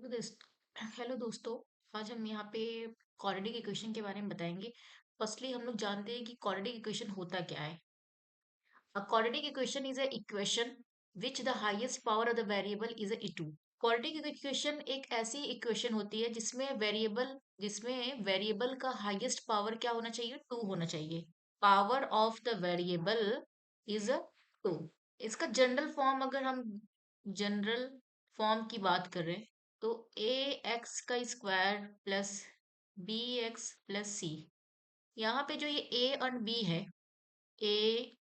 Hello दोस्तों। आज हम यहाँ पे क्वाड्रेटिक इक्वेशन के बारे में बताएंगे। फर्स्टली हम लोग जानते हैं कि क्वाड्रेटिक इक्वेशन होता क्या है। A quadratic equation is a equation which the highest power of the variable is a e2। Quadratic equation एक ऐसी इक्वेशन होती है जिसमें वेरिएबल का हाईएस्ट पावर क्या होना चाहिए, 2 होना चाहिए। Power of the variable is 2। इसका जनरल फॉर्म की बात करें तो ए एक्स का square plus B X plus C. यहाँ पे जो ये ए और बी है, ए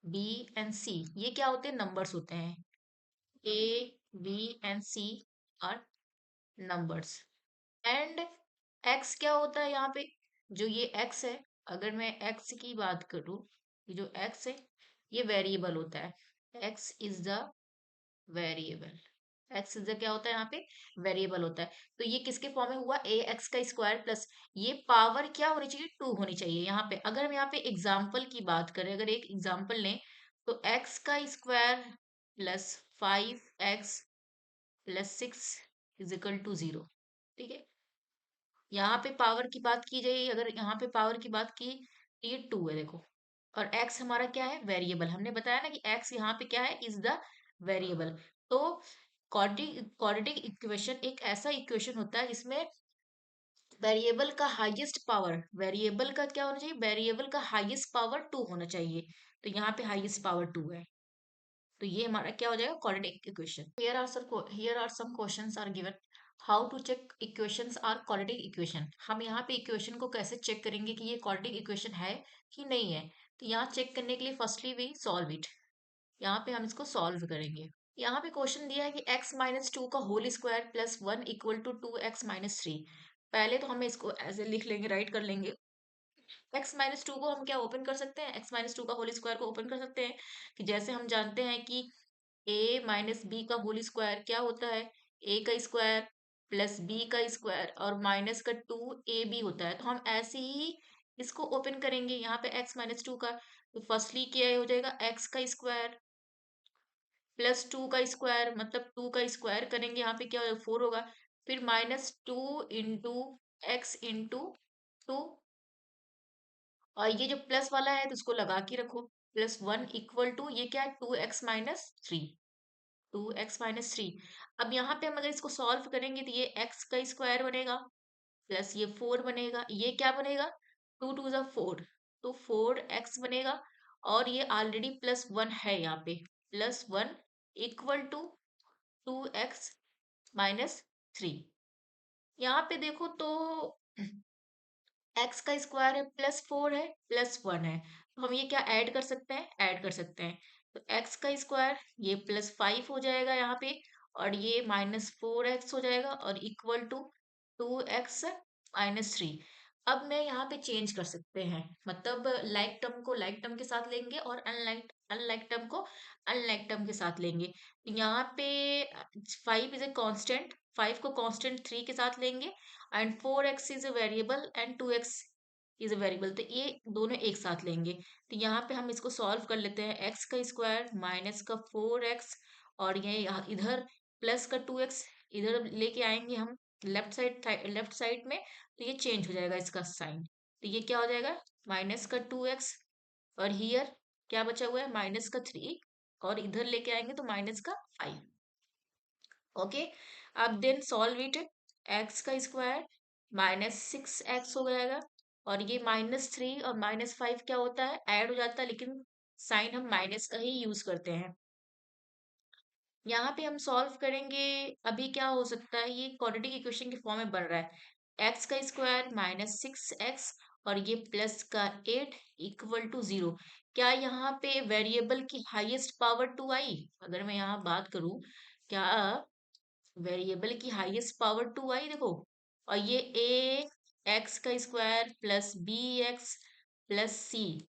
बी एंड सी, ये क्या होते हैं, नंबर्स होते हैं। A B and C are numbers. And X क्या होता है यहाँ पे, जो ये एक्स है, अगर मैं एक्स की बात करूँ, ये जो एक्स है ये वेरिएबल होता है। X is the variable. X is the क्या होता है यहाँ पे, वेरिएबल होता है। तो ये किसके फॉर्म में हुआ, ए एक्स का स्क्वायर प्लस ये पावर क्या होनी चाहिए, 2 होनी चाहिए। यहाँ पे अगर हम यहाँ पे एग्जाम्पल की बात करें, अगर एक एग्जाम्पल लें तो एक्स का square plus 5x plus 6 is equal to 0। ठीक है, यहाँ पे पावर की बात की जाए, अगर यहाँ पे पावर की बात की तो ये 2 है देखो। और x हमारा क्या है, वेरिएबल। हमने बताया ना कि x यहाँ पे क्या है, इज द वेरिएबल। तो क्वाड्रेटिक इक्वेशन एक ऐसा इक्वेशन होता है जिसमें वेरिएबल का हाईएस्ट पावर, वेरिएबल का क्या होना चाहिए, वेरिएबल का हाईएस्ट पावर 2 होना चाहिए। तो यहाँ पे हाईएस्ट पावर 2 है। तो ये हमारा क्या हो जाएगा, quadratic equation. Here are some questions are given. How to check equations are quadratic equation. हम यहाँ पे इक्वेशन को कैसे चेक करेंगे कि ये क्वाड्रेटिक इक्वेशन है कि नहीं है। तो यहाँ चेक करने के लिए फर्स्टली वी सॉल्व इट। यहाँ पे हम इसको सॉल्व करेंगे। यहाँ पे क्वेश्चन दिया है कि x माइनस टू का whole square plus 1 equal to 2x-3। पहले तो हमें इसको ऐसे लिख लेंगे, राइट कर लेंगे। x माइनस टू को हम क्या ओपन कर सकते हैं, x माइनस टू का होल स्क्वायर को ओपन कर सकते हैं कि जैसे हम जानते हैं कि a माइनस बी का होल स्क्वायर क्या होता है, a का स्क्वायर प्लस b का स्क्वायर और माइनस का 2ab होता है। तो हम ऐसे ही इसको ओपन करेंगे यहाँ पे x माइनस टू का। तो फर्स्टली क्या हो जाएगा, x का स्क्वायर प्लस 2 का स्क्वायर, मतलब 2 का स्क्वायर करेंगे, यहाँ पे क्या होगा, 4 होगा। फिर माइनस 2 इंटू एक्स इंटू 2। और ये जो प्लस वाला है तो इसको लगा के रखो, प्लस 1 इक्वल टू ये क्या है, 2x-3। 2x-3। अब यहाँ पे हम अगर इसको सॉल्व करेंगे तो ये x का स्क्वायर बनेगा प्लस ये 4 बनेगा, ये क्या बनेगा, 2 2 ज़ा 4, तो 4x बनेगा। और ये ऑलरेडी प्लस 1 है यहाँ पे, प्लस 1 इक्वल टू 2x-3। यहाँ पे देखो तो x का स्क्वायर है प्लस 4 है प्लस 1 है, तो हम ये क्या ऐड कर सकते हैं, ऐड कर सकते हैं। तो x का स्क्वायर ये प्लस 5 हो जाएगा यहाँ पे, और ये -4x हो जाएगा और इक्वल टू 2x-3। अब मैं यहाँ पे चेंज कर सकते हैं, मतलब लाइक टर्म को लाइक टर्म के साथ लेंगे और अनलाइक अनलाइक टर्म को अनलाइक टर्म के साथ लेंगे। यहाँ पे 5 इज ए कांस्टेंट, 5 को कांस्टेंट 3 के साथ लेंगे and 4x is a variable and 2x is a variable, तो ये दोनों एक साथ लेंगे। तो यहाँ पे हम इसको सॉल्व कर लेते हैं, x का स्क्वायर माइनस का 4x और ये इधर प्लस का 2x इधर लेके आएंगे हम लेफ्ट साइड में, तो ये चेंज हो जाएगा इसका साइन। तो ये क्या हो जाएगा, माइनस का 2x और हियर क्या बचा हुआ है, -3, और इधर लेके आएंगे तो -5। ओके, अब देन सॉल्व इट। एक्स का स्क्वायर -6x हो जाएगा, और ये -3 और -5 क्या होता है, ऐड हो जाता है, लेकिन साइन हम माइनस का ही यूज करते हैं। यहाँ पे हम सॉल्व करेंगे, अभी क्या हो सकता है, ये क्वाड्रेटिक इक्वेशन के फॉर्म में बन रहा है। एक्स का स्क्वायर -6x और ये प्लस का 8 इक्वल टू 0। क्या यहाँ पे वेरिएबल की हाईएस्ट पावर 2 आई, अगर मैं यहाँ बात करूं, क्या वेरिएबल की हाईएस्ट पावर 2 आई देखो। और ये ए एक्स का square plus B X plus C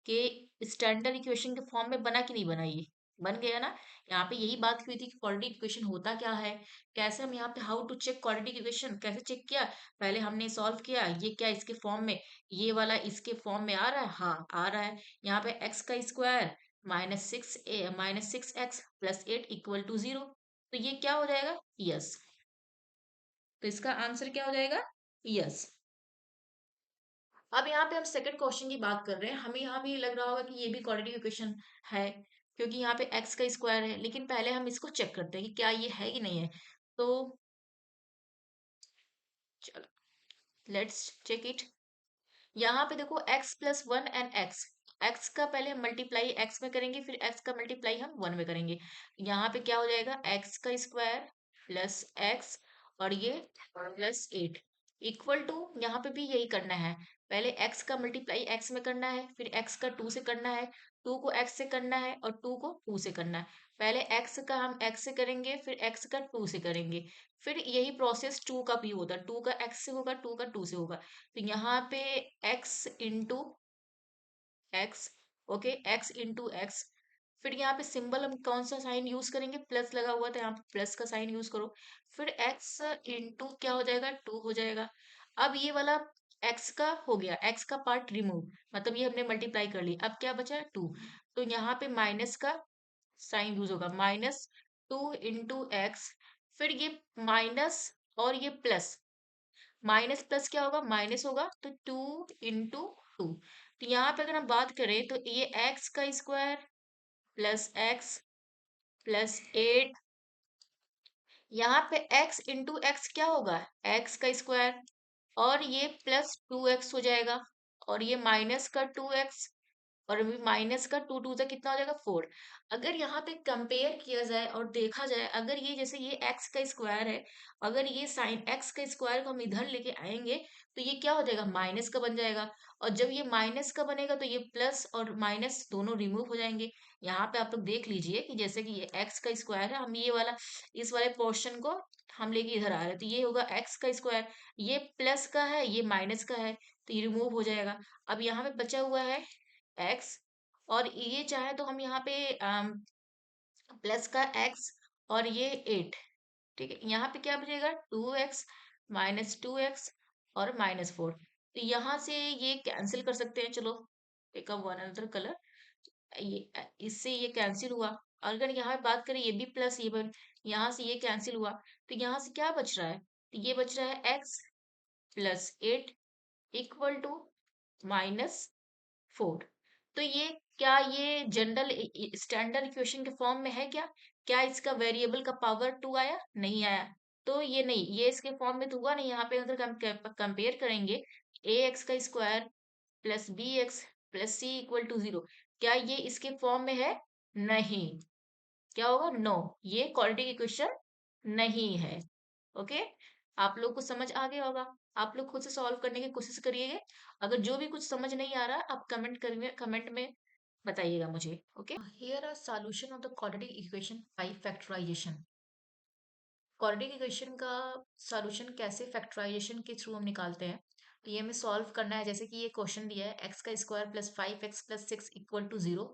के स्टैंडर्ड इक्वेशन के फॉर्म में बना कि नहीं बना, ये बन गया ना। यहाँ पे यही बात हुई थी कि क्वाड्रेटिक इक्वेशन होता क्या है, कैसे हम यहाँ पे how to check quadratic equation कैसे चेक किया। पहले हमने सॉल्व किया, ये क्या इसके फॉर्म में, ये वाला इसके फॉर्म में आ रहा है, हाँ आ रहा है। यहाँ पे एक्स का square -6x plus 8 equal to 0, तो ये क्या हो जाएगा, यस। तो इसका आंसर क्या हो जाएगा? यस। अब यहाँ पे हम सेकंड क्वेश्चन की बात कर रहे हैं। हमें यहाँ भी लग रहा होगा कि ये भी क्वाड्रेटिक इक्वेशन है, क्योंकि यहाँ पे एक्स का स्क्वायर है। लेकिन पहले हम इसको चेक करते हैं कि क्या ये है कि नहीं है। तो चलो लेट्स चेक इट। यहाँ पे देखो x+1 एंड x का पहले हम मल्टीप्लाई x में करेंगे, फिर x का मल्टीप्लाई हम 1 में करेंगे। यहाँ पे क्या हो जाएगा? x का स्क्वायर प्लस x और ये +8 इक्वल टू, यहाँ पे भी यही करना है। पहले x का मल्टीप्लाई x में करना है, फिर x का 2 से करना है, 2 को x से करना है और 2 को 2 से करना है। पहले x का हम x से करेंगे, फिर x का 2 से करेंगे, फिर यही प्रोसेस 2 का भी होता है। 2 का x से होगा, 2 का 2 से होगा। तो यहाँ पे x into x, okay, x into x. फिर यहाँ पे सिंबल हम कौन सा साइन यूज करेंगे? प्लस लगा हुआ था, यहाँ पे प्लस का साइन यूज करो। फिर x इंटू क्या हो जाएगा? 2 हो जाएगा। अब ये वाला x का हो गया, x का पार्ट रिमूव, मतलब ये हमने मल्टीप्लाई कर ली। अब क्या बचा? 2। तो यहाँ पे माइनस का साइन यूज होगा, -2 इंटू एक्स। फिर ये माइनस और ये प्लस, माइनस प्लस क्या होगा? माइनस होगा, तो 2 इंटू 2। तो यहाँ पे अगर हम बात करें तो ये एक्स का स्क्वायर प्लस एक्स प्लस 8, यहाँ पे x इंटू एक्स क्या होगा? एक्स का स्क्वायर, और ये +2x हो जाएगा, और ये माइनस का 2x, और अभी माइनस का 2 से कितना हो जाएगा? 4। अगर यहाँ पे कंपेयर किया जाए और देखा जाए, अगर ये जैसे ये x का स्क्वायर है, अगर ये साइन x का स्क्वायर को हम इधर लेके आएंगे तो ये क्या हो जाएगा? माइनस का बन जाएगा। और जब ये माइनस का बनेगा तो ये प्लस और माइनस दोनों रिमूव हो जाएंगे। यहाँ पे आप लोग देख लीजिए कि जैसे कि ये x का स्क्वायर है, हम ये वाला, इस वाले पोर्शन को हम लेके इधर आ रहे हैं, तो ये होगा x का स्क्वायर। ये प्लस का है, ये माइनस का है, तो ये रिमूव हो जाएगा। अब यहाँ पे बचा हुआ है x, और ये चाहे तो हम यहाँ पे प्लस का x और ये 8, ठीक है। यहाँ पे क्या बचेगा? 2x -2x और -4। तो यहाँ से ये कैंसिल कर सकते हैं। चलो take up one another colour, ये इससे ये कैंसिल हुआ। अगर यहाँ पे बात करें, ये भी प्लस, ये बन, यहाँ से ये कैंसिल हुआ, तो यहाँ से क्या बच रहा है? तो ये बच रहा है x+8 इक्वल टू -4। तो ये, क्या ये जनरल स्टैंडर्ड इक्वेशन के फॉर्म में है क्या? क्या इसका वेरिएबल का पावर 2 आया? नहीं आया। तो ये नहीं, ये इसके फॉर्म में तो हुआ नहीं। यहाँ पे अगर हम कंपेयर करेंगे, ax का square plus bx plus c equal to 0, क्या ये इसके फॉर्म में है? नहीं। क्या होगा? नो, ये क्वाड्रेटिक इक्वेशन नहीं है। ओके, आप लोग को समझ आ गया होगा। आप लोग खुद से सॉल्व करने की कोशिश करिएगा। अगर जो भी कुछ समझ नहीं आ रहा, आप कमेंट करिए, कमेंट में बताइएगा मुझे। Okay, here are solution of the quadratic equation by factorisation. Quadratic equation का सॉल्यूशन कैसे फैक्टराइजेशन के थ्रू हम निकालते हैं, तो ये हमें सॉल्व करना है। जैसे कि ये क्वेश्चन दिया है, एक्स का square plus 5x plus 6 equal to 0।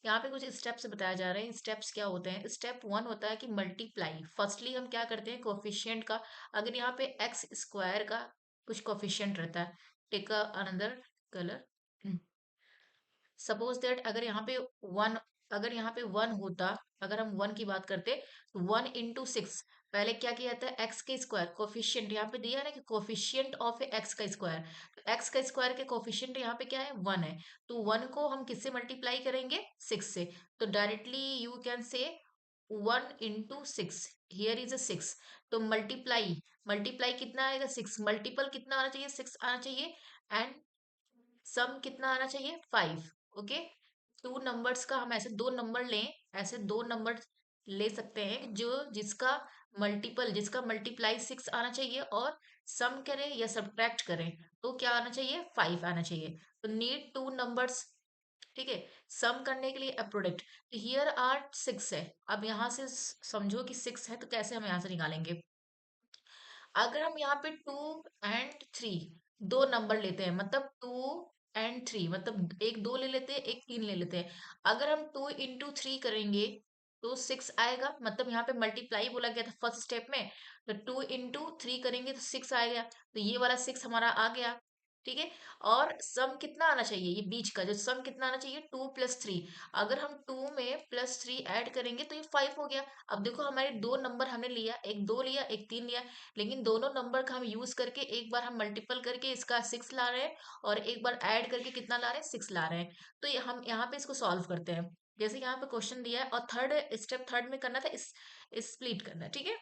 यहाँ पे कुछ स्टेप्स बताया जा रहे हैं। स्टेप्स क्या होते हैं? स्टेप 1 होता है कि मल्टीप्लाई। फर्स्टली हम क्या करते हैं? कोफिशिएंट का, अगर यहाँ पे एक्स स्क्वायर का कुछ कोफिशिएंट रहता है, take another colour, suppose that अगर यहाँ पे 1, अगर यहाँ पे 1 होता, अगर हम 1 की बात करते, तो 1 इंटू 6, पहले क्या किया जाता है? एक्स के स्क्वायर कोफिशिएंट, यहाँ पे दिया है ना कि कोफिशिएंट ऑफ एक्स का स्क्वायर, तो एक्स का स्क्वायर के कोफिशिएंट यहाँ पे क्या है? 1 है। तो 1 को हम किससे मल्टीप्लाई करेंगे? 6 से। तो directly you can say 1 into 6, here is a 6। तो मल्टीप्लाई, मल्टीप्लाई कितना आएगा? 6। मल्टीपल कितना आना चाहिए? 6 आना चाहिए। एंड सम कितना आना चाहिए? 5। ओके, टू नंबर्स का हम ऐसे दो नंबर लें, ऐसे दो नंबर ले सकते हैं जो जिसका मल्टीपल, जिसका मल्टीप्लाई 6 आना चाहिए, और सम करें या सब्ट्रैक्ट करें तो क्या आना चाहिए? 5 आना चाहिए। तो नीड टू नंबर्स, ठीक है, सम करने के लिए अ प्रोडक्ट। तो हियर आर 6 है। अब यहाँ से समझो कि 6 है, तो कैसे हम यहाँ से निकालेंगे? अगर हम यहाँ पे 2 एंड 3 दो नंबर लेते हैं, मतलब 2 एंड 3, मतलब एक 2 ले लेते हैं, एक 3 ले लेते हैं। अगर हम 2 इंटू 3 करेंगे तो 6 आएगा, मतलब यहाँ पे मल्टीप्लाई बोला गया था फर्स्ट स्टेप में, तो 2 इंटू 3 करेंगे तो 6 आएगा। तो ये वाला 6 हमारा आ गया। ठीक है। और सम कितना आना चाहिए, ये बीच का जो सम कितना आना चाहिए, 2 + 3। अगर हम 2 में +3 ऐड करेंगे तो ये 5 हो गया। अब देखो हमारे दो नंबर हमने लिया, एक 2 लिया एक 3 लिया, लेकिन दोनों नंबर का हम यूज करके एक बार हम मल्टीपल करके इसका 6 ला रहे हैं और एक बार ऐड करके कितना ला रहे हैं, 6 ला रहे हैं। तो ये हम यहाँ पे इसको सॉल्व करते हैं। जैसे यहाँ पे क्वेश्चन दिया है और थर्ड में करना था, इस स्प्लिट करना है, ठीक है।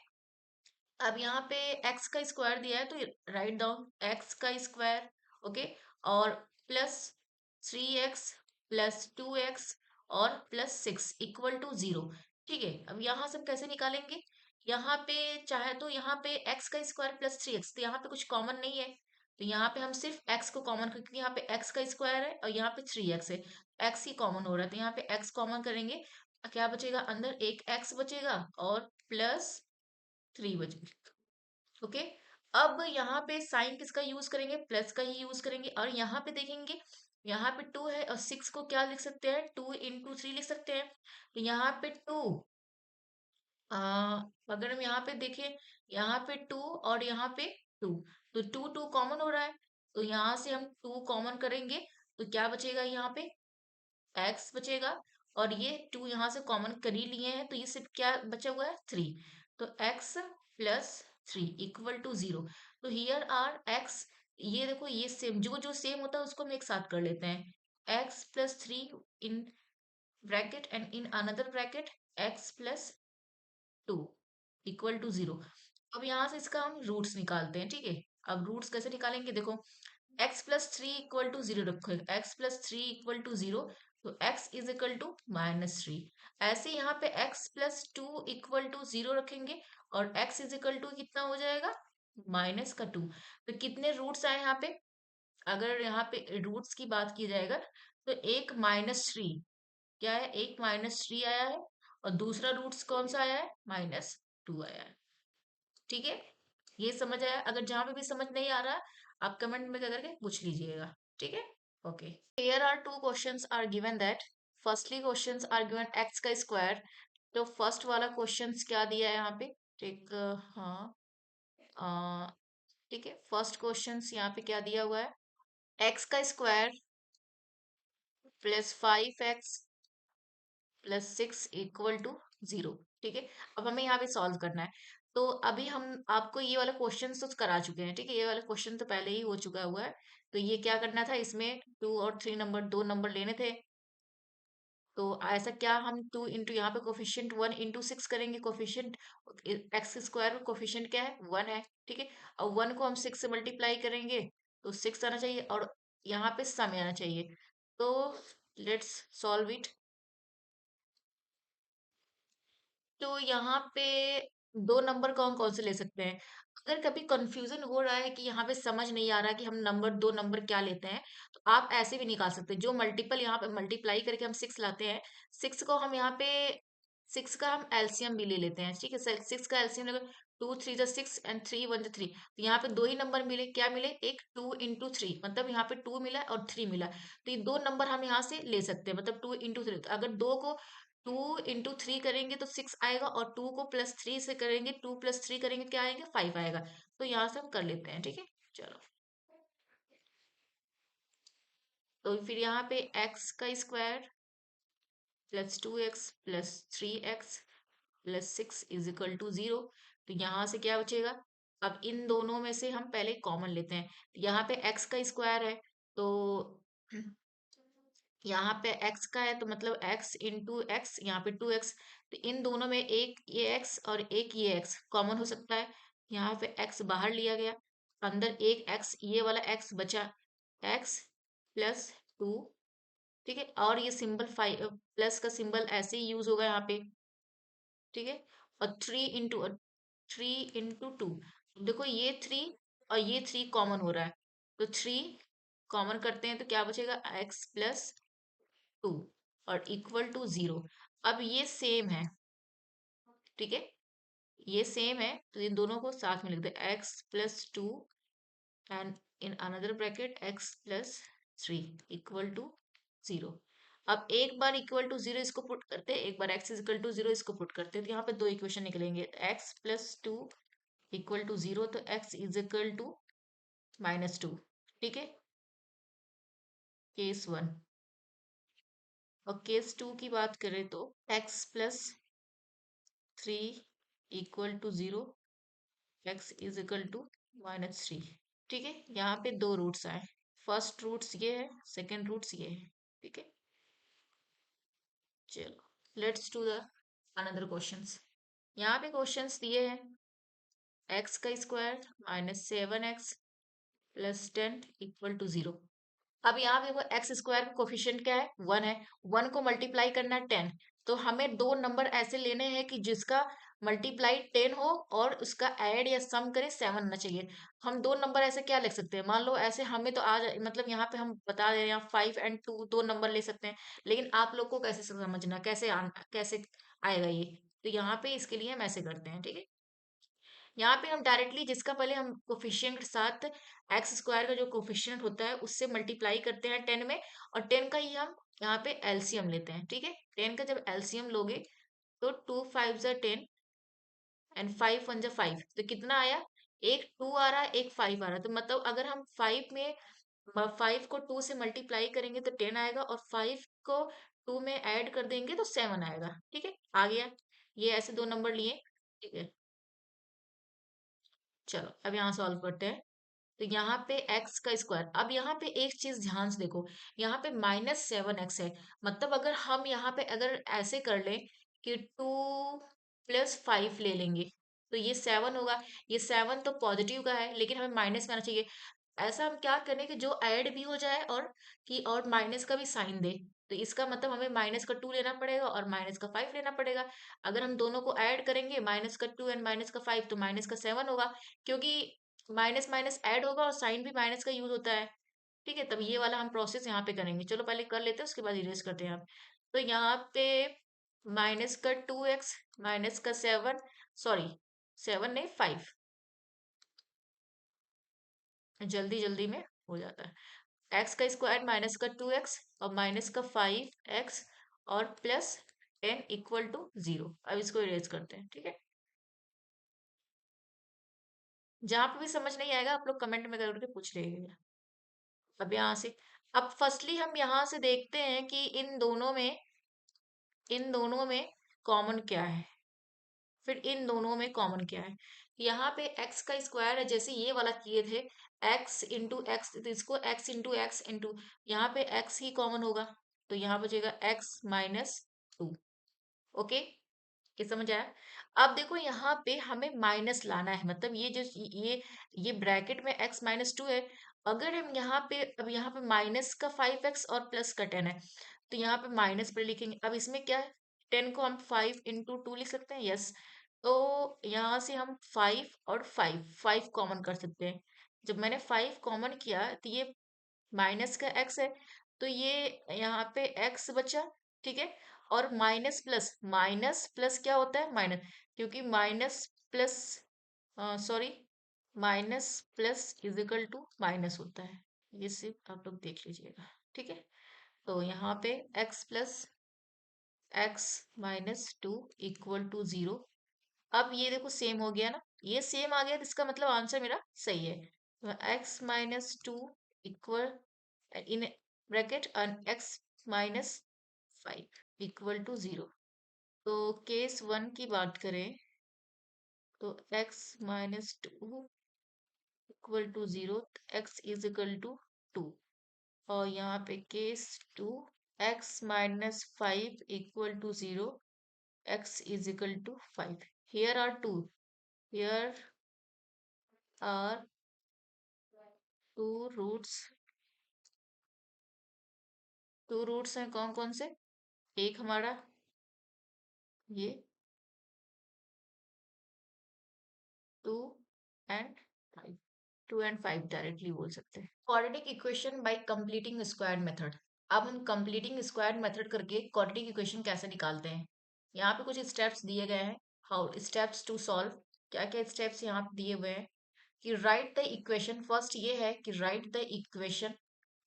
अब यहाँ पे x का स्क्वायर दिया है तो राइट डाउन x का स्क्वायर, ओके, और +3x +2x और +6 इक्वल टू 0। ठीक है, अब यहाँ से हम कैसे निकालेंगे, यहाँ पे चाहे तो यहाँ पे x का स्क्वायर +3x, तो यहाँ पे कुछ कॉमन नहीं है, तो यहाँ पे हम सिर्फ x को कॉमन, क्योंकि यहाँ पे x का स्क्वायर है और यहाँ पे 3x है, x ही कॉमन हो रहा है, तो यहाँ पे x कॉमन करेंगे, क्या बचेगा, अंदर एक x बचेगा और +3 बचेगा। ओके। अब यहाँ पे साइन किसका यूज करेंगे, प्लस का ही यूज करेंगे, और यहाँ पे देखेंगे यहाँ पे 2 है और 6 को क्या लिख सकते हैं, 2 × 3 लिख सकते हैं। तो यहाँ पे 2, अगर हम यहाँ पे देखें, यहाँ पे 2 और यहाँ पे 2, तो 2 कॉमन हो रहा है, तो यहाँ से हम 2 कॉमन करेंगे, तो क्या बचेगा यहाँ पे, एक्स बचेगा, और ये 2 यहाँ से कॉमन कर ही लिए हैं, तो ये सिर्फ क्या बचा हुआ है, 3। तो x + 3 इक्वल टू 0। तो हियर आर x, ये देखो ये सेम, जो जो सेम होता है उसको हम एक साथ कर लेते हैं, x + 3 in bracket and in another bracket x + 2 equal to 0। अब यहाँ से इसका हम रूट्स निकालते हैं, ठीक है। अब रूट्स कैसे निकालेंगे, देखो x + 3 इक्वल टू 0 रखो, x + 3 इक्वल टू 0, तो x इज इक्वल टू -3। ऐसे यहाँ पे x + 2 इक्वल टू 0 रखेंगे और x इज इक्वल टू कितना हो जाएगा, -2। तो कितने रूट्स आए यहाँ पे, अगर यहाँ पे रूट्स की बात की जाएगा तो एक -3, क्या है, एक -3 आया है, और दूसरा रूट्स कौन सा आया है, -2 आया है। ठीक है, ये समझ आया, अगर जहां पे भी समझ नहीं आ रहा आप कमेंट में करके पूछ लीजिएगा, ठीक है। Okay, here are two questions are given that, firstly questions are given X का स्क्वायर। तो फर्स्ट वाला क्वेश्चंस क्या दिया है यहाँ पे, ठीक, हाँ, ठीक है, फर्स्ट क्वेश्चंस यहाँ पे क्या दिया हुआ है, एक्स का स्क्वायर +5x +6 इक्वल टू 0। ठीक है, अब हमें यहाँ पे सॉल्व करना है। तो अभी हम आपको ये वाला क्वेश्चन तो करा चुके हैं, ठीक है, ये वाला क्वेश्चन तो पहले ही हो चुका हुआ है। तो ये क्या करना था, इसमें 2 और 3 नंबर, दो नंबर लेने थे। तो ऐसा क्या, हम 2 इंटू यहाँ पे कोफिशियंट 1 × 6 करेंगे, कोफिशियंट एक्स स्क्वायर में कोफिशियंट क्या है, 1 है, ठीक है। और 1 को हम 6 से मल्टीप्लाई करेंगे तो 6 आना चाहिए, और यहाँ पे सम आना चाहिए। तो लेट्स सॉल्व इट। तो यहाँ पे दो नंबर कौन कौन से ले सकते हैं, अगर कभी कंफ्यूजन हो रहा है कि यहाँ पे समझ नहीं आ रहा कि हम नंबर, दो नंबर क्या लेते हैं, तो आप ऐसे भी निकाल सकते हैं, जो मल्टीपल यहाँ पे मल्टीप्लाई करके हम 6 लाते हैं, 6 को हम यहाँ पे 6 का हम एलसीएम भी ले लेते हैं, ठीक है। 6 का एलसीएम लेकर 2 × 3 = 6 एंड 3 × 1 = 3, तो यहाँ पे दो ही नंबर मिले, क्या मिले, एक 2 × 3, मतलब यहाँ पे 2 मिला और 3 मिला, तो ये दो नंबर हम यहाँ से ले सकते हैं, मतलब 2 × 3। तो अगर दो को 2 × 3 करेंगे तो 6 आएगा, और 2 को +3 से करेंगे, 2 + 3 करेंगे क्या आएगा, 5 आएगा। तो यहाँ से हम कर लेते हैं, ठीक है, चलो। तो फिर यहाँ पे x का square +2x +3x +6 is equal to 0। तो यहाँ से क्या बचेगा, अब इन दोनों में से हम पहले कॉमन लेते हैं, यहाँ पे x का स्क्वायर है, तो यहाँ पे x का है, तो मतलब x इंटू एक्स, यहाँ पे 2x, तो इन दोनों में एक ये x और एक ये x कॉमन हो सकता है, यहाँ पे x बाहर लिया गया, अंदर एक x, ये वाला x बचा, x + 2, ठीक है, और ये सिंबल प्लस का सिंबल ऐसे ही यूज होगा यहाँ पे, ठीक है। और 3 × 2, देखो ये 3 और ये 3 कॉमन हो रहा है, तो 3 कॉमन करते हैं तो क्या बचेगा, x + 2 और इक्वल टू 0। अब ये सेम है, ठीक है, ये सेम है, तो इन दोनों को साथ में लिख दे, x + 2 and in another bracket x + 3 equal to 0। अब एक बार इक्वल टू 0 इसको पुट करते हैं, एक बार x इज इक्वल टू 0 इसको पुट करते हैं, तो यहाँ पे दो इक्वेशन निकलेंगे, x + 2 इक्वल टू 0, तो x इज इक्वल टू -2, ठीक है। Case one. और केस टू की बात करें तो x+3 equal to 0, x is equal to -3। ठीक है, यहाँ पे दो रूट्स आए। फर्स्ट रूट्स ये है, सेकेंड रूट्स ये है। ठीक है, चलो let's do the another questions. यहाँ पे क्वेश्चंस दिए हैं x का square -7x plus 10 equal to 0। अब यहाँ पे देखो एक्स स्क्वायर का कोफिशिएंट क्या है, 1 है। 1 को मल्टीप्लाई करना है 10। तो हमें दो नंबर ऐसे लेने हैं कि जिसका मल्टीप्लाई 10 हो और उसका ऐड या सम करे 7 होना चाहिए। हम दो नंबर ऐसे क्या लिख सकते हैं, मान लो ऐसे हमें तो आज मतलब यहाँ पे हम बता दे रहे हैं 5 एंड 2 दो नंबर ले सकते हैं। लेकिन आप लोग को कैसे समझना, कैसे आएगा ये। तो यहाँ पे इसके लिए हम ऐसे करते हैं। ठीक है, यहाँ पे हम डायरेक्टली जिसका पहले हम कोफिशिएंट के साथ एक्स स्क्वायर का जो कोफिशिएंट होता है उससे मल्टीप्लाई करते हैं 10 में। और 10 का ही हम यहाँ पे एलसीएम लेते हैं। ठीक है, 10 का जब एलसीएम लोगे तो 2 5 जा 10 एंड 5 1 जा 5, तो कितना आया, एक 2 आ रहा है एक 5 आ रहा है। तो मतलब अगर हम 5 को 2 से मल्टीप्लाई करेंगे तो 10 आएगा, और 5 को 2 में ऐड कर देंगे तो 7 आएगा। ठीक है, आ गया। ये ऐसे दो नंबर लिए। ठीक है, चलो अब यहाँ सॉल्व करते हैं। तो यहाँ पे x का स्क्वायर, अब यहाँ पे एक चीज ध्यान से देखो, यहाँ पे -7x है। मतलब अगर हम यहाँ पे अगर ऐसे कर लें कि 2 + 5 ले लेंगे तो ये 7 होगा। ये 7 तो पॉजिटिव का है लेकिन हमें माइनस में आना चाहिए। ऐसा हम क्या करें कि जो ऐड भी हो जाए और माइनस का भी साइन दे। तो इसका मतलब हमें -2 लेना पड़ेगा और -5 लेना पड़ेगा। अगर हम दोनों को ऐड करेंगे -2 एंड -5 तो -7 होगा, क्योंकि माइनस माइनस ऐड होगा और साइन भी माइनस का यूज होता है। ठीक है, तब ये वाला हम प्रोसेस यहाँ पे करेंगे। चलो पहले कर लेते हैं उसके बाद इरेज करते हैं। आप तो यहाँ पे -2x -7, सॉरी 7 नहीं 5, जल्दी जल्दी में हो जाता है। एक्स का स्क्वायर -2x और -5x और +10 इक्वल टू 0। अब इसको इरेज करते हैं। ठीक है, जहां पे भी समझ नहीं आएगा आप लोग कमेंट में करके पूछ रहिएगा। अब यहाँ से, अब फर्स्टली हम यहाँ से देखते हैं कि इन दोनों में कॉमन क्या है। फिर इन दोनों में कॉमन क्या है। यहाँ पे x का स्क्वायर है, जैसे ये वाला किए थे x × x, तो इसको x × x यहाँ पे x ही कॉमन होगा। तो यहाँ बचेगा x-2। ओके, ये समझ आया। अब देखो यहाँ पे हमें माइनस लाना है, मतलब ये ब्रैकेट में x-2 है। अगर हम यहाँ पे, अब यहाँ पे -5x और +10 है, तो यहाँ पे माइनस पर लिखेंगे। अब इसमें क्या है, 10 को हम 5 × 2 लिख सकते हैं। यस, तो यहाँ से हम 5 और 5 कॉमन कर सकते हैं। जब मैंने 5 कॉमन किया तो ये माइनस का x है, तो ये यहाँ पे x बचा। ठीक है, और माइनस प्लस क्या होता है, माइनस, क्योंकि minus plus, sorry, minus plus is equal to minus होता है। ये सिर्फ आप लोग देख लीजिएगा। ठीक है, तो यहाँ पे x+x-2 इक्वल टू 0। अब ये देखो सेम हो गया ना, ये सेम आ गया तो इसका मतलब आंसर मेरा सही है। तो x-2 equal in bracket x-5 equal to 0। तो केस वन की बात करें तो x-2 equal to 0, x is equal to 2। और यहाँ पे case two, x-5 equal to 0, x is equal to 5। Here are here are two roots। Two roots हैं कौन कौन से, एक हमारा ये 2 एंड 5, 2 एंड 5 डायरेक्टली बोल सकते हैं। Quadratic equation bye completing square method. अब हम कंप्लीटिंग स्क्वायर मेथड करके क्वाड्रेटिक इक्वेशन कैसे निकालते हैं। यहाँ पे कुछ स्टेप्स दिए गए हैं, हाउ स्टेप्स टू सॉल्व। क्या क्या स्टेप्स यहाँ पे दिए हुए हैं कि राइट द इक्वेशन। फर्स्ट ये है कि right the equation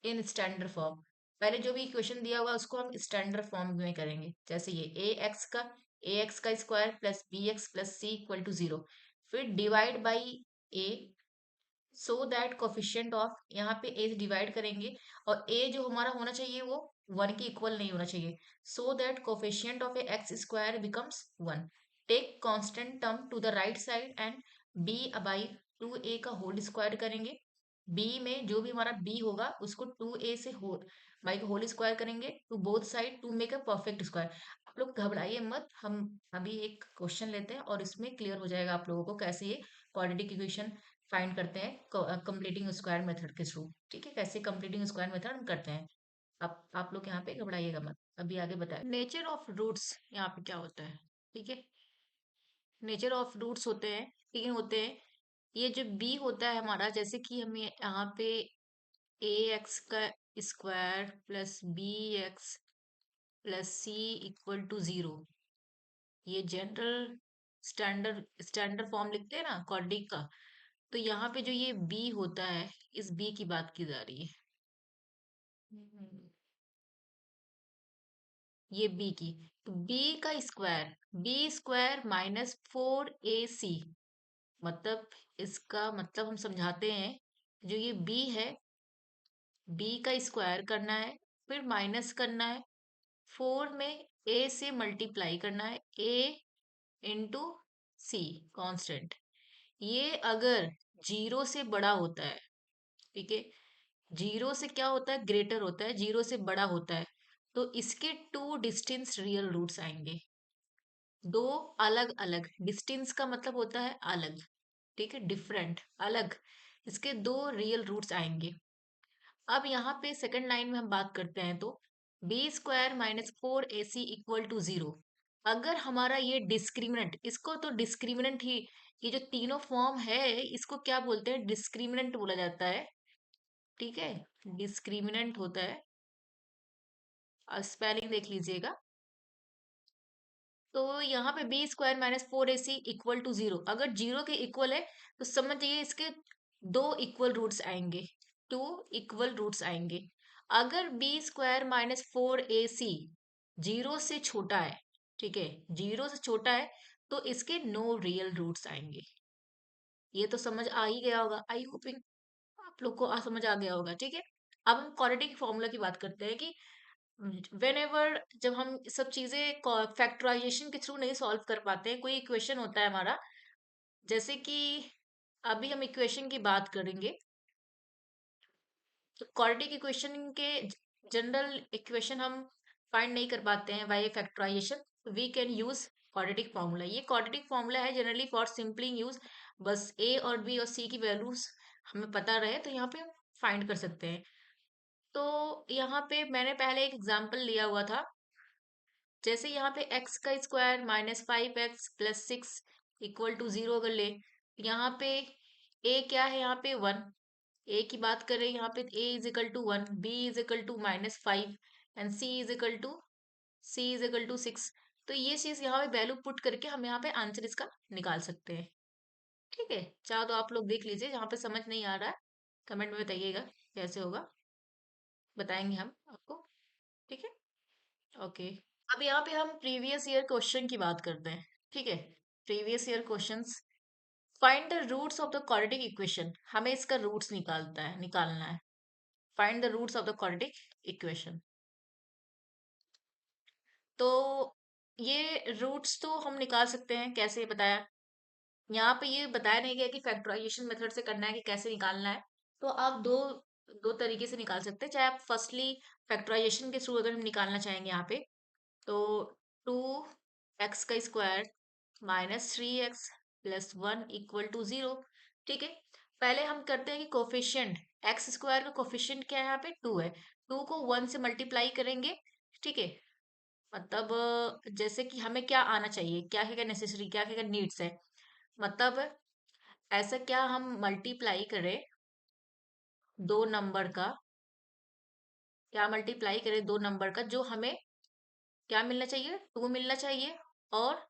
in standard form. पहले जो भी इक्वेशन दिया हुआ है उसको हम स्टैंडर्ड फॉर्म में करेंगे। जैसे ये ए एक्स का square plus B X plus C equal to 0। फिर divide by A, so that coefficient of, यहाँ पे ए डिवाइड करेंगे और ए जो हमारा होना चाहिए वो 1 के इक्वल नहीं होना चाहिए। So that coefficient of A X square becomes 1। Take constant term to the right side and B by 2a का होल स्क्वायर करेंगे। बी में जो भी हमारा बी होगा उसको 2a से होल बाई का होल स्क्वायर करेंगे to both side to make a perfect square. आप लोग घबराइए मत, हम अभी एक क्वेश्चन लेते हैं और इसमें क्लियर हो जाएगा आप लोगों को कैसे ये क्वाड्रेटिक इक्वेशन फाइंड करते हैं कंप्लीटिंग स्क्वायर मेथड के थ्रू। ठीक है, कैसे कंप्लीटिंग स्क्वायर मेथड हम करते हैं। आप लोग यहाँ पे घबराइएगा मत, अभी आगे बताए नेचर ऑफ रूट्स यहाँ पे क्या होता है। ठीक है, नेचर ऑफ रूट्स होते हैं, ठीक है, होते हैं ये जो बी होता है हमारा, जैसे कि हमें यहाँ पे ए एक्स का square plus B X plus C equal to 0, ये जनरल स्टैंडर्ड स्टैंडर्ड फॉर्म लिखते हैं ना क्वाड्रेटिक का। तो यहाँ पे जो ये बी होता है, इस बी की बात की जा रही है। हम्म, ये बी की, तो बी स्क्वायर माइनस 4ac, मतलब इसका मतलब हम समझाते हैं, जो ये बी है, बी का स्क्वायर करना है, फिर माइनस करना है, 4 में ए से मल्टीप्लाई करना है, ए इंटू सी कांस्टेंट। ये अगर 0 से बड़ा होता है, ठीक है, 0 से क्या होता है, ग्रेटर होता है, 0 से बड़ा होता है, तो इसके टू डिस्टिंक्ट रियल रूट्स आएंगे। दो अलग अलग, डिस्टिंक्ट का मतलब होता है अलग, ठीक है, डिफरेंट, अलग, इसके दो रियल रूट्स आएंगे। अब यहाँ पे सेकंड लाइन में हम बात करते हैं तो B square minus 4ac equal to 0। अगर हमारा ये डिस्क्रिमिनेंट, इसको तो डिस्क्रिमिनेंट ही, ये जो तीनों फॉर्म है इसको क्या बोलते हैं, डिस्क्रिमिनेंट बोला जाता है। ठीक है, डिस्क्रिमिनेंट होता है, स्पेलिंग देख लीजिएगा। तो यहाँ पे B square minus 4ac equal to 0, अगर 0 के इक्वल है तो समझिए इसके दो इक्वल रूट्स आएंगे, टू इक्वल रूट्स आएंगे। अगर बी स्क्वायर माइनस 4ac 0 से छोटा है, ठीक है, 0 से छोटा है, तो इसके नो रियल रूट्स आएंगे। ये तो समझ आ ही गया होगा, आई होपिंग आप लोग को समझ आ गया होगा। ठीक है, अब हम क्वाड्रेटिक फॉर्मूला की बात करते हैं कि वेन एवर जब हम सब चीजें फैक्टराइजेशन के थ्रू नहीं सॉल्व कर पाते हैं, कोई इक्वेशन होता है हमारा, जैसे कि अभी हम इक्वेशन की बात करेंगे, तो क्वाड्रेटिक इक्वेशन के जनरल इक्वेशन हम फाइंड नहीं कर पाते हैं by factorisation, we can use quadratic formula. ये क्वाड्रेटिक फॉर्मूला है जनरली फॉर सिंपलिंग यूज, बस ए और बी और सी की वैल्यूज हमें पता रहे तो यहाँ पे हम फाइंड कर सकते हैं। तो यहाँ पे मैंने पहले एक एग्जांपल लिया हुआ था, जैसे यहाँ पे एक्स का square minus 5x plus 6 equal to 0 अगर ले, यहाँ पे ए क्या है, यहाँ पे 1, ए की बात करें यहाँ पे A is equal to 1, B is equal to minus 5 and C is equal to 6। तो ये चीज यहाँ पे वैल्यू पुट करके हम यहाँ पे आंसर इसका निकाल सकते हैं। ठीक है, चाहो तो आप लोग देख लीजिए, जहाँ पे समझ नहीं आ रहा है कमेंट में बताइएगा कैसे होगा, बताएंगे हम आपको। ठीक है, ओके। अब यहाँ पे हम प्रीवियस ईयर क्वेश्चन की बात करते हैं। ठीक है, previous year questions, find the roots of the quadratic equation, हमें इसका रूट्स निकालना है। Find the roots of the quadratic equation. तो ये रूट्स तो हम निकाल सकते हैं, कैसे बताया, यहाँ पे ये बताया नहीं गया कि फैक्टराइजेशन मेथड से करना है कि कैसे निकालना है। तो आप दो दो तरीके से निकाल सकते हैं, चाहे आप फर्स्टली फैक्टराइजेशन के थ्रू अगर हम निकालना चाहेंगे यहाँ पे, तो 2x का square minus 3x plus 1 equal to 0। ठीक है, पहले हम करते हैं कि कोफिशिएंट, एक्स स्क्वायर का कोफिशिएंट क्या है, यहाँ पे 2 है, 2 को 1 से मल्टीप्लाई करेंगे। ठीक है, मतलब जैसे कि हमें क्या आना चाहिए, क्या क्या नेसेसरी, क्या क्या नीड्स है, मतलब ऐसा क्या हम मल्टीप्लाई करें दो नंबर का, क्या मल्टीप्लाई करें दो नंबर का, जो हमें क्या मिलना चाहिए, 2 मिलना चाहिए, और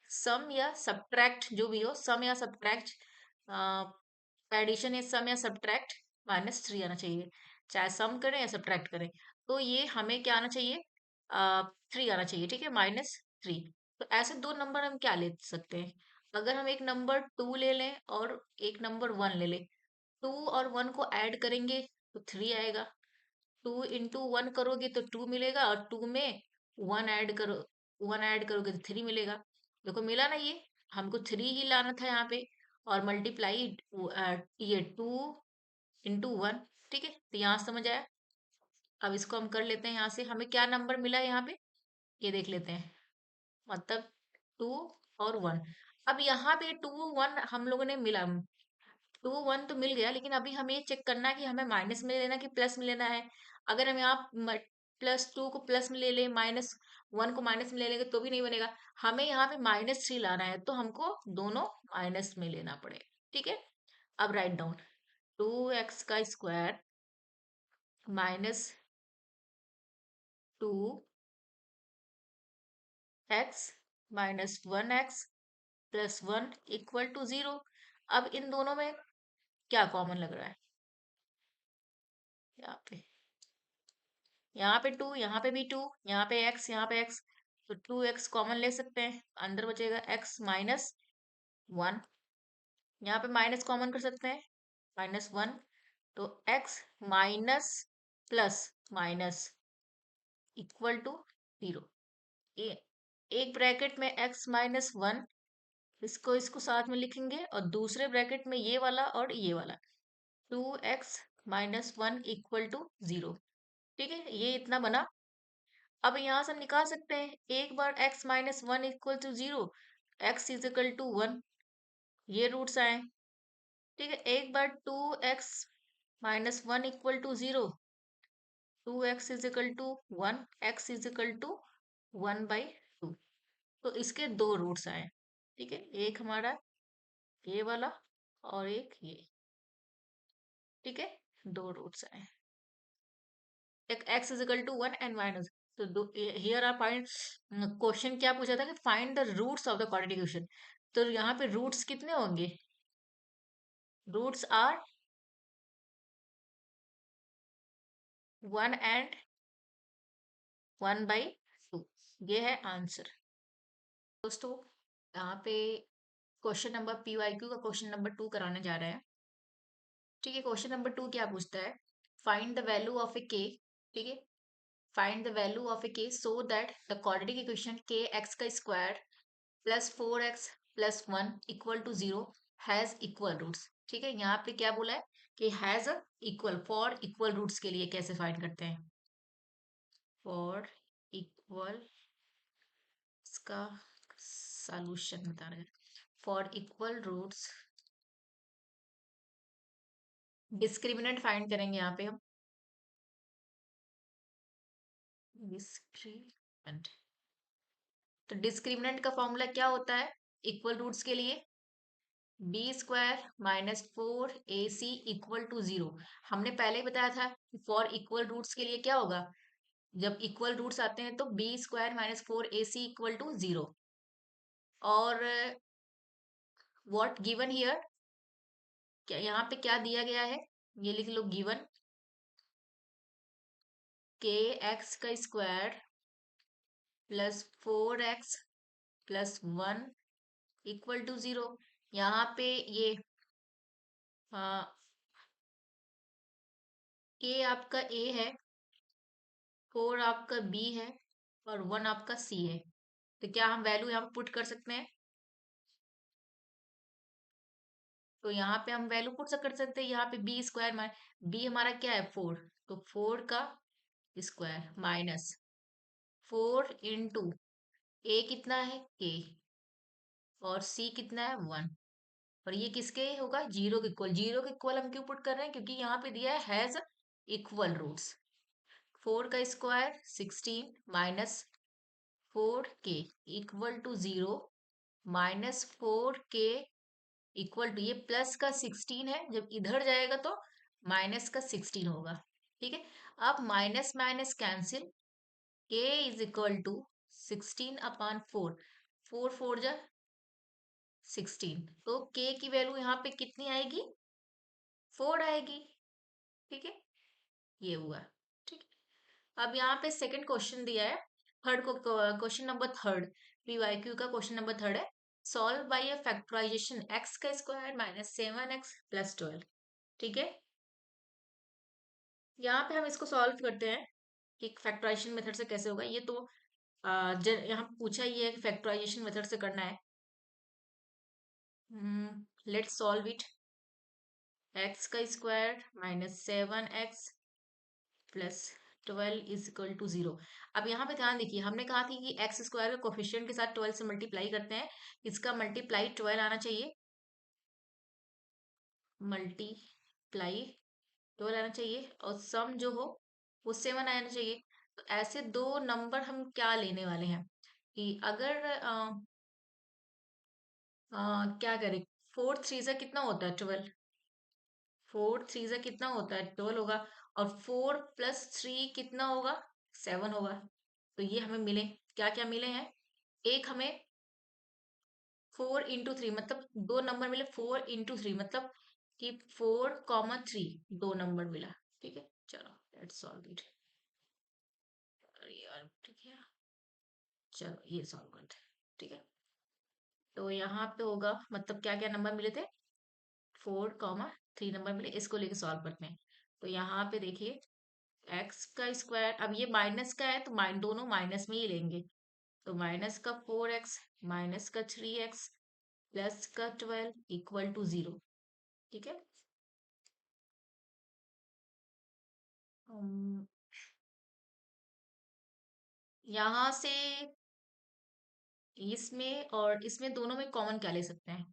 सम या सब्ट्रैक्ट जो भी हो, सम या सब्ट्रैक्ट, एडिशन या सम या सब्ट्रैक्ट -3 आना चाहिए, चाहे सम करें या सब्ट्रैक्ट करें। तो ये हमें क्या आना चाहिए, 3 आना चाहिए। ठीक है, -3। तो ऐसे दो नंबर हम क्या ले सकते हैं, अगर हम एक नंबर 2 ले लें और एक नंबर 1 ले लें, 2 और 1 को ऐड करेंगे तो 3 आएगा। 2 × 1 करोगे तो 2 मिलेगा, और 2 में 1 ऐड करोगे तो 3 मिलेगा। देखो मिला ना ये, हमको 3 ही लाना था यहाँ पे, और मल्टीप्लाई ये 2 × 1। ठीक है, तो यहाँ समझ आया। अब इसको हम कर लेते हैं, यहाँ से हमें क्या नंबर मिला है यहाँ पे, ये देख लेते हैं। मतलब 2 और 1। अब यहाँ पे 2 1 हम लोगों ने मिला, 2 1 तो मिल गया, लेकिन अभी हमें ये चेक करना है कि हमें माइनस में लेना कि प्लस में लेना है। अगर हम यहाँ +2 को प्लस में ले लें, -1 को माइनस में ले लेंगे तो भी नहीं बनेगा। हमें यहाँ पे -3 लाना है, तो हमको दोनों माइनस में लेना पड़ेगा। ठीक है, अब write down 2x² -2x -1x +1 = 0। अब इन दोनों में क्या कॉमन लग रहा है, यहाँ पे 2, यहाँ पे भी 2, यहाँ पे x, यहाँ पे x, तो 2x कॉमन ले सकते हैं, अंदर बचेगा x -1। यहाँ पे माइनस कॉमन कर सकते हैं, -1, तो x माइनस प्लस माइनस =0। एक ब्रैकेट में x -1, इसको इसको साथ में लिखेंगे, और दूसरे ब्रैकेट में ये वाला और ये वाला, 2x -1 = 0। ठीक है, ये इतना बना। अब यहाँ से हम निकाल सकते हैं, एक बार x -1 = 0, x = 1, ये रूट्स आए। ठीक है, एक बार 2x -1 = 0, 2x = 1, x = 1/2, तो इसके दो रूट्स आए। ठीक है, एक हमारा ये वाला और एक ये। ठीक है, दो रूट्स आए, एक x = 1 एंड माइनस। तो हियर आर फाइंड, क्वेश्चन क्या पूछा था कि find the roots of the quadratic equation. तो यहाँ पे रूट्स कितने होंगे, रूट्स आर 1 एंड 1/2, ये है आंसर। दोस्तों, यहाँ पे क्वेश्चन नंबर PYQ का क्वेश्चन नंबर 2 कराने जा रहे हैं। ठीक है, क्वेश्चन नंबर 2 क्या पूछता है, find the value of a K. ठीक है, find the value of a K so that the quadratic equation kx² +4x +1 = 0 has equal roots. ठीक है, यहाँ पे क्या बोला है कि has equal, for equal roots के लिए कैसे फाइंड करते हैं, फॉर इक्वल, इसका सॉल्यूशन बता रहे हैं, for equal roots discriminant find करेंगे यहाँ पे हम, डिस्क्रिमिनेंट। तो डिस्क्रिमिनेंट का फॉर्मूला क्या होता है इक्वल रूट्स के लिए, b² - 4ac = 0। हमने पहले ही बताया था कि फॉर इक्वल रूट्स के लिए क्या होगा, जब इक्वल रूट्स आते हैं तो b² - 4ac = 0। और व्हाट गिवन हियर, क्या यहाँ पे क्या दिया गया है, ये लिख लो, गिवन kx² +4x +1 = 0। यहाँ पे ये k आपका a है, 4 आपका b है, और 1 आपका c है। तो क्या हम वैल्यू यहाँ पे पुट कर सकते हैं, तो यहाँ पे हम वैल्यू पुट कर सकते हैं, यहाँ पे b², b हमारा क्या है 4, तो 4 का स्क्वायर माइनस 4 × a कितना है k, और c कितना है 1, और ये किसके होगा, 0 के इक्वल। 0 के इक्वल हम क्यों पुट कर रहे हैं, क्योंकि यहाँ पे दिया है हैज इक्वल रूट्स। 4 का स्क्वायर 16 -4k = 0, -4k = ये प्लस का 16 है, जब इधर जाएगा तो माइनस का 16 होगा। ठीक है, अब माइनस माइनस कैंसिल, k = 16/4, 4 4 जा 16, तो k की वैल्यू यहाँ पे कितनी आएगी, 4 आएगी। ठीक है, ये हुआ। ठीक है, अब यहाँ पे सेकंड क्वेश्चन दिया है, थर्ड को, क्वेश्चन नंबर 3 PYQ का क्वेश्चन नंबर 3 है। Solve by a factorisation X का स्क्वायर माइनस 7x प्लस 12। ठीक है, यहाँ पे हम इसको सॉल्व करते हैं कि फैक्टराइजेशन मेथड से कैसे होगा। ये तो यहाँ पूछा ही है कि फैक्टराइजेशन मेथड से करना है। Let's solve it. एक्स का square minus 7x plus 12 is equal to 0। अब यहाँ पे ध्यान देखिए, हमने कहा थी कि एक्स स्क्वायर का कोफिशिएंट के साथ 12 से मल्टीप्लाई करते हैं। इसका मल्टीप्लाई 12 आना चाहिए, मल्टीप्लाई 12 आना चाहिए, और सम जो हो वो 7 आना चाहिए। तो ऐसे दो नंबर हम क्या लेने वाले हैं कि अगर क्या करें, 4 3 कितना होता है 12, 4 3 कितना होता है 12 होगा, और 4 + 3 कितना होगा 7 होगा। तो ये हमें मिले, क्या क्या मिले हैं, एक हमें 4 × 3 मतलब दो नंबर मिले, 4 × 3 मतलब कि 4, 3 दो नंबर मिला। ठीक है, चलो लेट्स सॉल्व इट। यार ठीक है, चलो ये सॉल्व करते हैं। ठीक है, तो यहाँ पे होगा मतलब क्या क्या नंबर मिले थे, 4, 3 नंबर मिले, इसको लेके सॉल्व करते हैं। तो यहाँ पे देखिए एक्स का स्क्वायर, अब ये माइनस का है तो दोनों माइनस में ही लेंगे। तो माइनस का 4x माइनस का 3x प्लस का 12 इक्वल टू 0। ठीक है, अम, यहाँ से इसमें और इसमें दोनों में कॉमन क्या ले सकते हैं,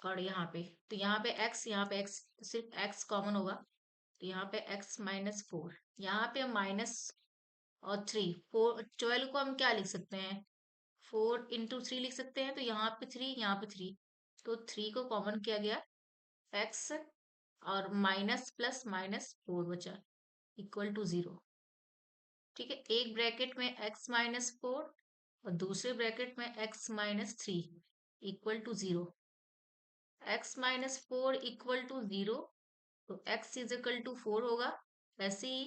और यहाँ पे तो यहाँ पे x, यहाँ पे x, तो सिर्फ x कॉमन होगा। तो यहाँ पे x -4, यहाँ पे माइनस और 3, 12 को हम क्या लिख सकते हैं, 4 × 3 लिख सकते हैं। तो यहाँ पे 3, यहाँ पे 3, तो 3 को कॉमन किया गया, x और माइनस प्लस माइनस 4 बचा इक्वल टू 0। ठीक है, एक ब्रैकेट में x -4 और दूसरे ब्रैकेट में x-3 equal to 0। x-4 equal to 0, तो x इज इक्वल टू 4 होगा। ऐसे ही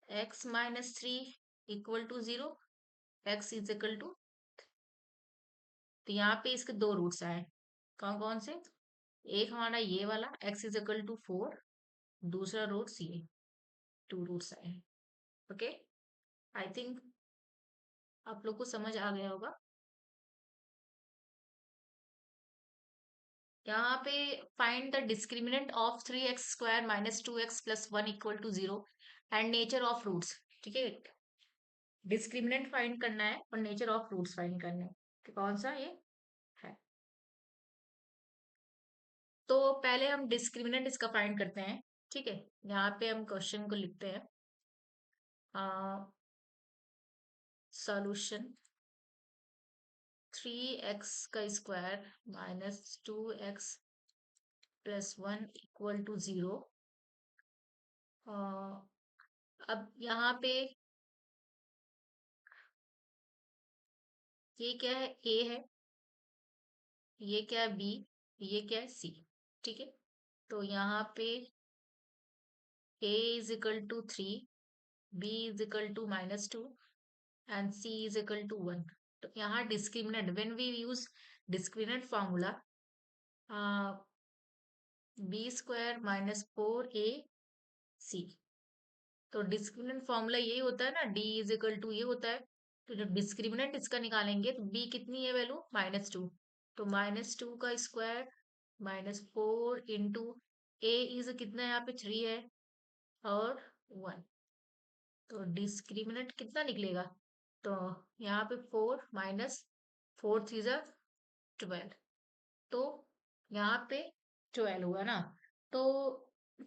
x-3 equal to 0, x is equal to, तो यहाँ पे इसके दो रूट्स आए, कौन कौन से, एक हमारा ये वाला x इज इक्वल टू 4, दूसरा रूट्स ये, टू रूट्स आए। ओके, आई थिंक आप लोग को समझ आ गया होगा। यहाँ पे find the discriminant of 3x² minus 2x plus 1 equal to 0 and nature of roots. ठीक है, डिस्क्रिमिनेंट फाइंड करना है और नेचर ऑफ रूट्स फाइंड करना है, तो कौन सा ये है। तो पहले हम डिस्क्रिमिनेंट इसका फाइंड करते हैं। ठीक है, यहाँ पे हम क्वेश्चन को लिखते हैं, solution 3x² minus 2x plus 1 equal to 0। अब यहाँ पे ये क्या है, a है, ये क्या है, b, ये क्या है, c। ठीक है, तो यहाँ पे a is equal to 3, b is equal to -2 and c is equal to 1। तो यहाँ discriminant, when we use discriminant formula, b² minus 4ac, तो डिस्क्रिमिनेंट फॉर्मूला यही होता है ना, d इज इक्वल टू ये होता है। तो जब डिस्क्रिमिनेंट इसका निकालेंगे तो b कितनी है वैल्यू, -2, तो -2 का स्क्वायर -4 इंटू a इज कितना है, यहाँ पे 3 है और 1, तो डिस्क्रिमिनेंट कितना निकलेगा, तो यहाँ पे 4 माइनस 4 3 12, तो यहाँ पे 12 हुआ ना, तो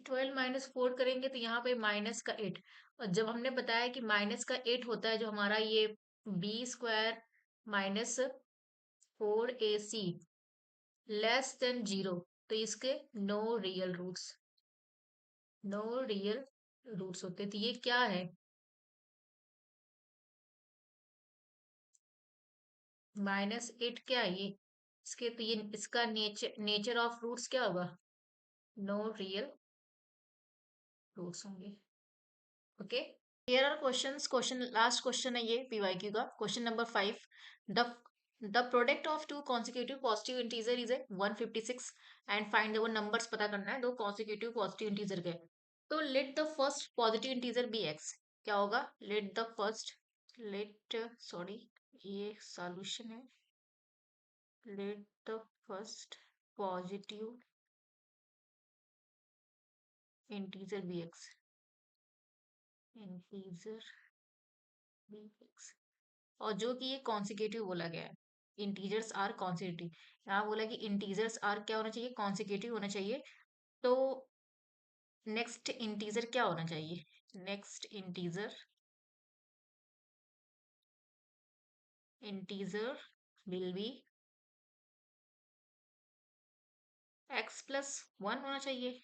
12 - 4 करेंगे तो यहाँ पे -8। और जब हमने बताया कि -8 होता है जो हमारा ये b² minus 4ac less than 0, तो इसके no real roots, no real roots होते, तो ये क्या है, -8 क्या है ये, इसके तो ये इसका नेचर ऑफ रूट्स क्या होगा, नो रियल रूट्स होंगे। Okay, here are questions, question last question है ये पीवाईक्यू का, question number 5। The the product of two consecutive positive integer is a 156 and find the वो नंबर्स पता करना है, दो कॉन्सिक्यूटिव पॉजिटिव इंटीजर के। तो let the first positive integer be X. क्या होगा? Let the first, let, sorry, ये सॉल्यूशन है। Let the first positive integer be x, integer be x, और जो कि ये कॉन्सिक्यूटिव बोला गया है, इंटीजर्स आर कॉन्सिक्यूटिव। यहाँ बोला कि इंटीजर्स आर क्या होना चाहिए? कॉन्सिक्यूटिव होना चाहिए। तो नेक्स्ट इंटीजर क्या होना चाहिए? Next integer will be X plus one होना चाहिए।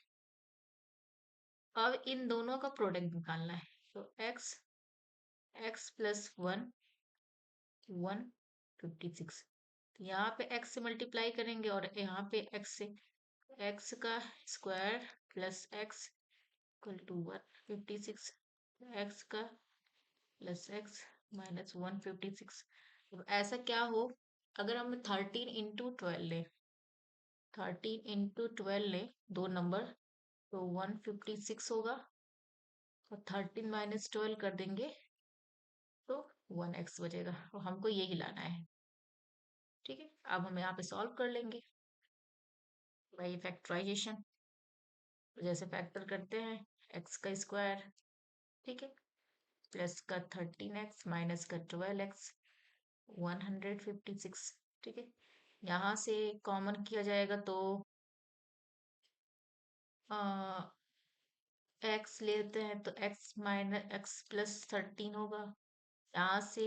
अब इन दोनों का प्रोडक्ट निकालना है, तो एक्स, एक्स प्लस वन, 156। यहाँ पे x से मल्टीप्लाई करेंगे और यहाँ पे x से, x का square plus x equal to 156, x का प्लस x माइनस 156। अब ऐसा क्या हो, अगर हम 13 × 12 लें, 13 × 12 लें दो नंबर, तो 156 होगा, और 13 - 12 कर देंगे तो 1x बचेगा, और हमको यही लाना है। ठीक है, अब हम यहाँ पे सॉल्व कर लेंगे बाई फैक्टराइजेशन। तो जैसे फैक्टर करते हैं, एक्स का स्क्वायर, ठीक है, प्लस का 13x माइनस का 12x, 156। ठीक है, यहाँ से कॉमन किया जाएगा तो एक्स लेते हैं तो x माइनस एक्स प्लस 13 होगा। यहाँ से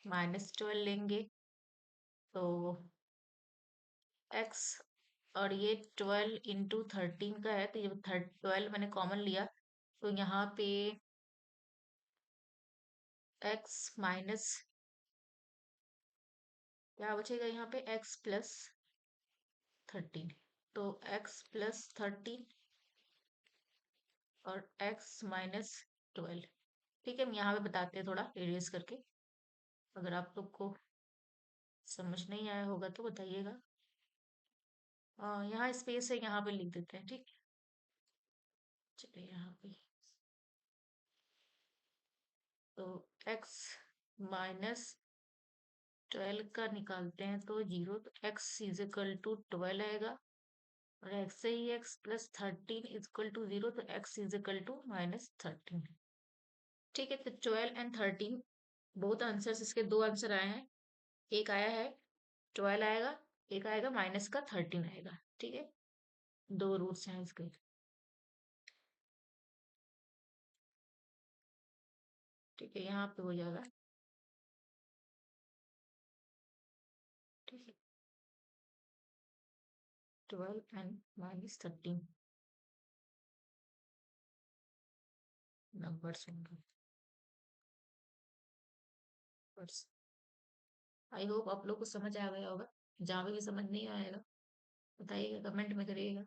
-12 लेंगे तो x, और ये 12 × 13 का है, तो ये 12 मैंने कॉमन लिया, तो यहाँ पे x माइनस, क्या बचेगा यहाँ पे, x प्लस 13। तो x प्लस 13 और x माइनस 12। ठीक है, हम यहाँ पे बताते हैं थोड़ा इरेज करके, अगर आप लोग को समझ नहीं आया होगा तो बताइएगा। यहाँ स्पेस है, यहाँ पे लिख देते हैं। ठीक, चलिए यहाँ पे, तो x माइनस 12 का निकालते हैं तो 0, तो x इज इक्वल टू 12 आएगा, और x से ही x plus 13 is equal to 0, तो x इज इक्वल टू -13। ठीक है, तो 12 और 13 बोथ आंसर्स, इसके दो आंसर आए हैं, एक आया है 12 आएगा, एक आएगा माइनस का 13 आएगा। ठीक है, दो रूट्स हैं इसके। ठीक है, यहाँ पे हो जाएगा। ठीक है, 12 एंड -13 नंबर्स होंगे। बस, आई होप आप लोग को समझ आ गया होगा। जहाँ पे भी समझ नहीं आएगा बताइएगा, कमेंट में करिएगा।